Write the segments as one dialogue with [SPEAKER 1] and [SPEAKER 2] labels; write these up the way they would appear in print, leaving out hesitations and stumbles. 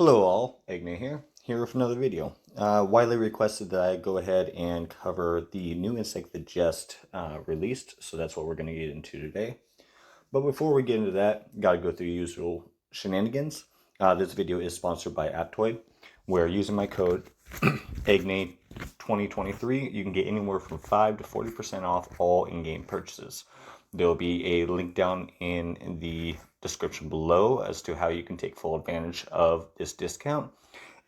[SPEAKER 1] Hello all, Agne here with another video. Widely requested that I go ahead and cover the new insect that just released, so that's what we're going to get into today. But before we get into that, gotta go through the usual shenanigans. This video is sponsored by Aptoid, where using my code AGNE2023, you can get anywhere from 5 to 40% off all in-game purchases. There will be a link down in the description below as to how you can take full advantage of this discount,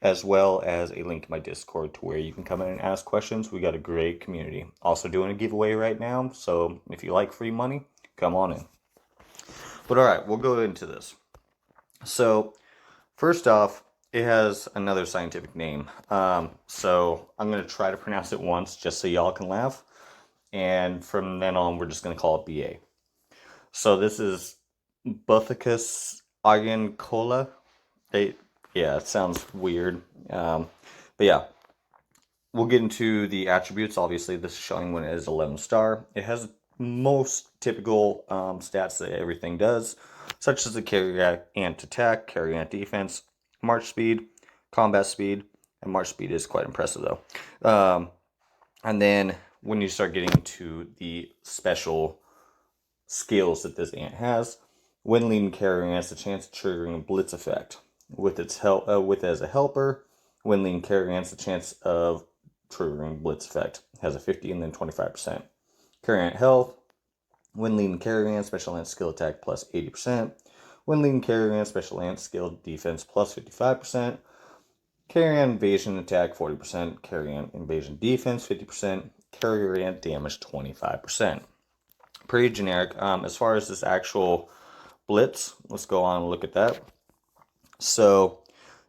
[SPEAKER 1] as well as a link to my Discord to where you can come in and ask questions. We got a great community. Also doing a giveaway right now, so if you like free money, come on in. But alright, we'll go into this. So, first off, it has another scientific name. So I'm going to try to pronounce it once just so y'all can laugh. And from then on, we're just going to call it BA. So this is Buthacus arenicola. Yeah, it sounds weird. But yeah, we'll get into the attributes. Obviously, this is showing when it is 11 star. It has most typical stats that everything does, such as the carry ant attack, carry ant defense, march speed, combat speed, and march speed is quite impressive though. And then when you start getting to the special skills that this ant has, when leading carrying has the chance of triggering a blitz effect. With its help, as a helper, when leading carrying has the chance of triggering blitz effect. It has a 50 and then 25%. Carry ant health, when leading carry ant special ant skill attack plus 80%. When leading carry ant special ant skill defense plus 55%. Carry ant invasion attack 40%. Carry ant invasion defense 50%. Carry ant damage 25%. Pretty generic. As far as this actual blitz, let's go on and look at that. So,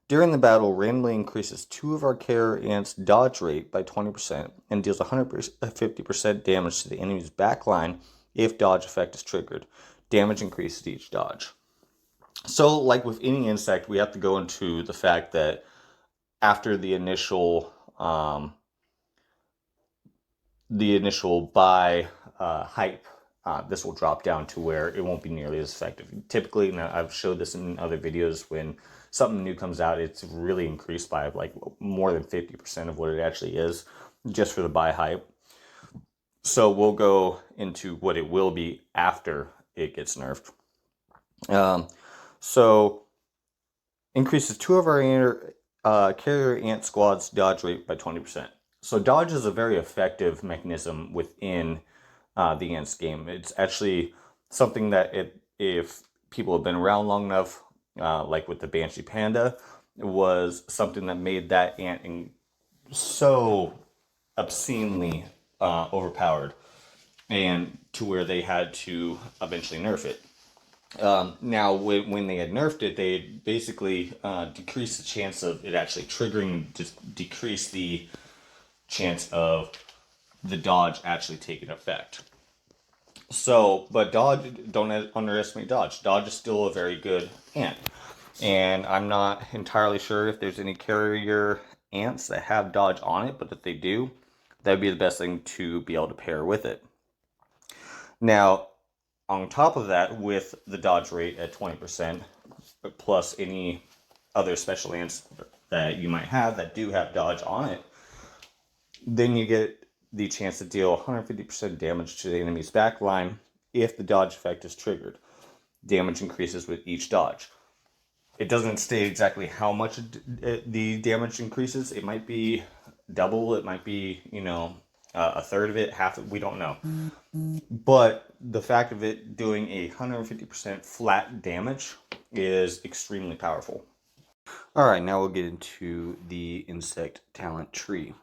[SPEAKER 1] during the battle, randomly increases 2 of our carrier ants' dodge rate by 20% and deals 150% damage to the enemy's backline if dodge effect is triggered. Damage increases to each dodge. So, like with any insect, we have to go into the fact that after the initial buy hype, this will drop down to where it won't be nearly as effective. Typically, now I've showed this in other videos, when something new comes out, it's really increased by like more than 50% of what it actually is, just for the buy hype. So we'll go into what it will be after it gets nerfed. So increases 2 of our carrier ant squad's dodge rate by 20%. So dodge is a very effective mechanism within the ants game. It's actually something that if people have been around long enough, like with the Banshee Panda, it was something that made that ant so obscenely overpowered, and to where they had to eventually nerf it. Now, when they had nerfed it, they had basically decreased the chance of it actually triggering, just decrease the chance of the dodge actually taking effect. So, but dodge, don't underestimate dodge. Dodge is still a very good ant. And I'm not entirely sure if there's any carrier ants that have dodge on it, but if they do, that'd be the best thing to be able to pair with it. Now, on top of that, with the dodge rate at 20%, plus any other special ants that you might have that do have dodge on it, then you get the chance to deal 150% damage to the enemy's backline if the dodge effect is triggered. Damage increases with each dodge. It doesn't state exactly how much the damage increases. It might be double, it might be, a third of it, half of it, we don't know. But the fact of it doing a 150% flat damage is extremely powerful. Alright, now we'll get into the insect talent tree.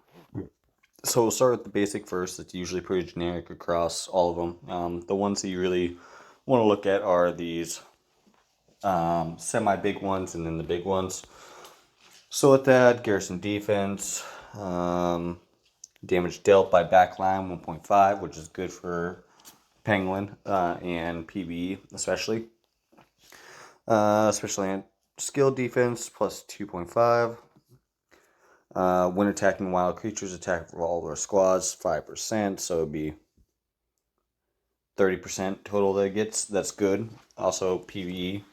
[SPEAKER 1] So we'll start with the basic first. It's usually pretty generic across all of them. The ones that you really want to look at are these semi-big ones and then the big ones. So with that, garrison defense, damage dealt by backline 1.5, which is good for Penguin and PvE especially. Especially skill defense plus 2.5. When attacking wild creatures, attack all their squads 5%, so it'd be 30% total that it gets. That's good. Also PvE.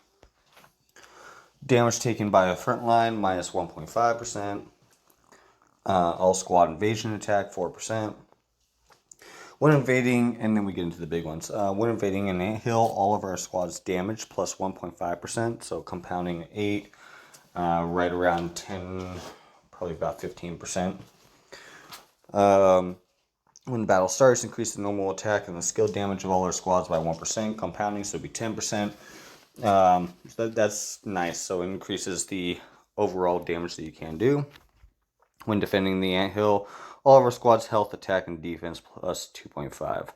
[SPEAKER 2] Damage taken by a front line, minus 1.5%. All squad invasion attack, 4%. When invading, and then we get into the big ones. When invading an anthill, all of our squad's damage plus 1.5%. So compounding 8, right around 10, probably about 15%. When the battle starts, increase the normal attack and the skill damage of all our squads by 1%, compounding, so it'll be 10%. That's nice, so it increases the overall damage that you can do. When defending the anthill, all of our squad's health, attack, and defense plus 2.5.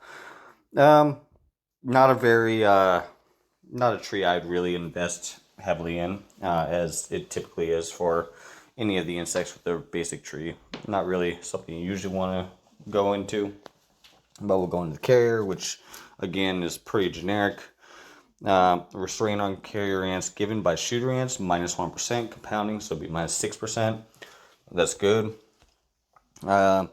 [SPEAKER 2] Not a very, not a tree I'd really invest heavily in, as it typically is for any of the insects with their basic tree. Not really something you usually want to go into, but we'll go into the carrier, which again is pretty generic. Restraint on carrier ants given by shooter ants, minus 1%, compounding, so it'll be minus 6%. That's good. Carrier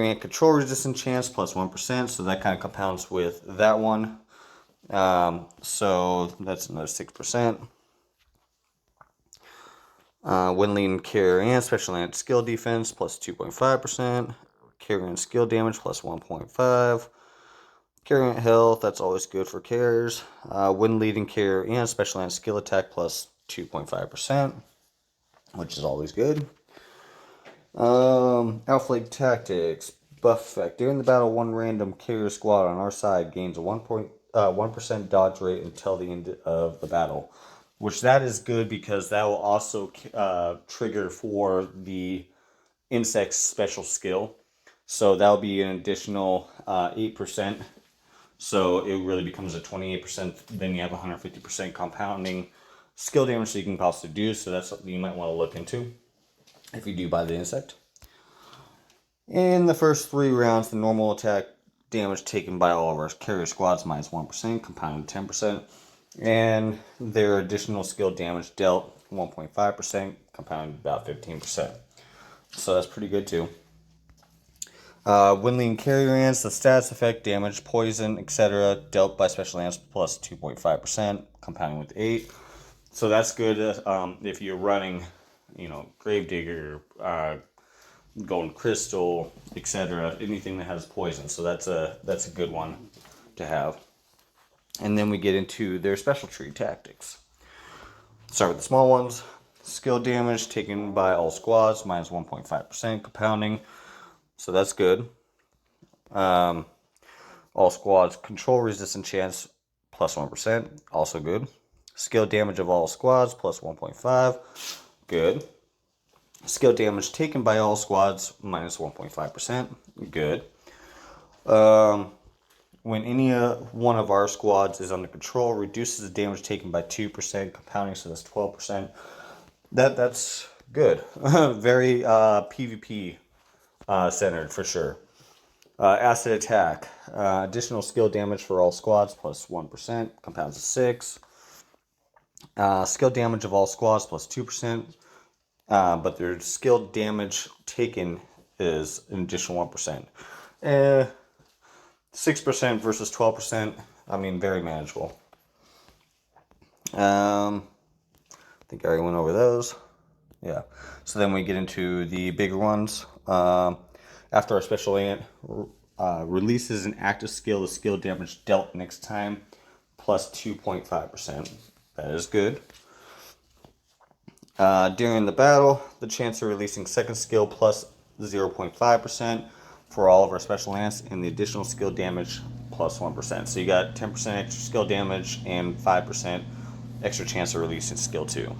[SPEAKER 2] ant control resistance chance, plus 1%, so that kind of compounds with that one. So that's another 6%. When leading carrier ant, special ant skill defense, plus 2.5%. Carrier ant skill damage, plus 1.5%. Carrier ant health, that's always good for carriers. When leading carrier ant, special ant skill attack, plus 2.5%, which is always good. Outflank tactics, buff effect. During the battle, one random carrier squad on our side gains a 1% dodge rate until the end of the battle. Which that is good because that will also trigger for the insect's special skill. So that will be an additional 8%. So it really becomes a 28%. Then you have 150% compounding skill damage that you can possibly do. So that's something you might want to look into if you do buy the insect. In the first 3 rounds, the normal attack damage taken by all of our carrier squads minus 1%, compounded 10%. And their additional skill damage dealt 1.5%, compounded about 15%. So that's pretty good too. When leading carrier ants, the stats affect damage, poison, etc. dealt by special ants plus 2.5%, compounding with 8. So that's good if you're running, Gravedigger, Golden Crystal, etc. Anything that has poison. So that's a good one to have. And then we get into their special tree tactics. Start with the small ones. Skill damage taken by all squads, minus 1.5%, compounding. So that's good. All squads control resistance chance, plus 1%, also good. Skill damage of all squads, plus 1.5, good. Skill damage taken by all squads, minus 1.5%, good. When any one of our squads is under control, reduces the damage taken by 2%, compounding, so that's 12%. That's good. Very PvP centered for sure. Acid attack. Additional skill damage for all squads, plus 1%, compounds to 6. Skill damage of all squads, plus 2%. But their skill damage taken is an additional 1%. 6% versus 12%, very manageable. I think I already went over those. Yeah. So then we get into the bigger ones. After our special ant releases an active skill, the skill damage dealt next time, plus 2.5%. That is good. During the battle, the chance of releasing second skill plus 0.5% for all of our special ants, and the additional skill damage plus 1%. So you got 10% extra skill damage and 5% extra chance of releasing skill 2.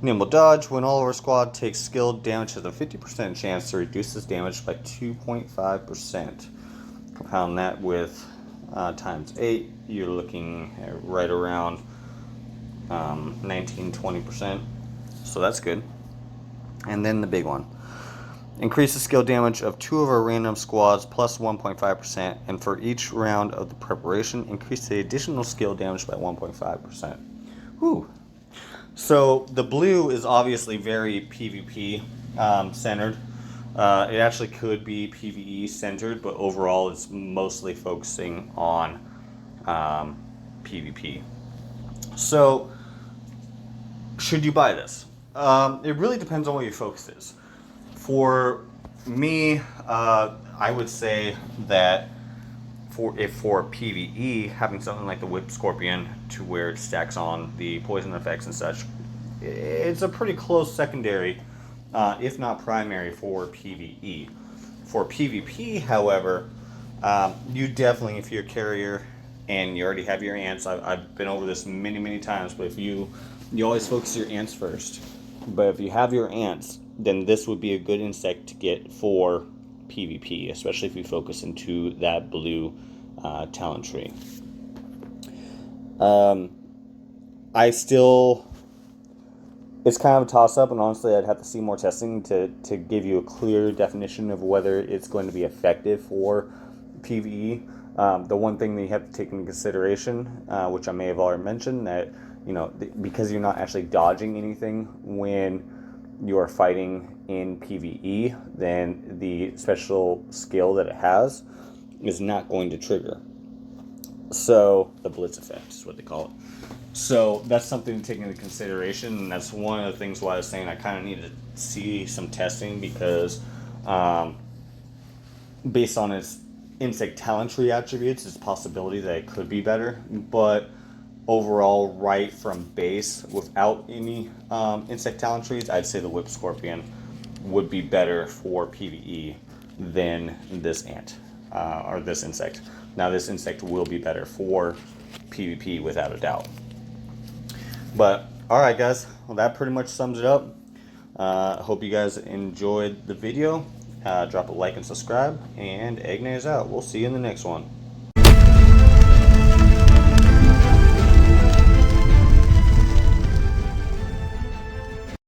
[SPEAKER 2] Nimble dodge. When all of our squad takes skill damage, has a 50% chance to reduce this damage by 2.5%. Compound that with times 8, you're looking at right around 19-20%. So that's good. And then the big one. Increase the skill damage of 2 of our random squads plus 1.5%, and for each round of the preparation, increase the additional skill damage by 1.5%. Whew. So the blue is obviously very PvP centered. It actually could be PvE centered, but overall it's mostly focusing on PvP. So, should you buy this? It really depends on what your focus is. For me, I would say that for PvE, having something like the Whip Scorpion to where it stacks on the poison effects and such, it's a pretty close secondary, if not primary, for PvE. For PvP, however, you definitely, if you're a carrier and you already have your ants, I've been over this many times, but if you always focus your ants first. But if you have your ants, then this would be a good insect to get for PvP, especially if you focus into that blue talent tree. I still, it's kind of a toss up, and honestly, I'd have to see more testing to give you a clear definition of whether it's going to be effective for PvE. The one thing that you have to take into consideration, which I may have already mentioned, that because you're not actually dodging anything when you are fighting in PvE, then the special skill that it has is not going to trigger. So the blitz effect is what they call it. So that's something to take into consideration, and that's one of the things why I was saying I kind of need to see some testing, because based on its insect talent tree attributes, it's a possibility that it could be better. But overall, right from base, without any insect talent trees, I'd say the Whip Scorpion would be better for PvE than this ant or this insect. Now, this insect will be better for PvP without a doubt. But alright guys, well, that pretty much sums it up. I hope you guys enjoyed the video. Drop a like and subscribe, and Eggnay is out. We'll see you in the next one.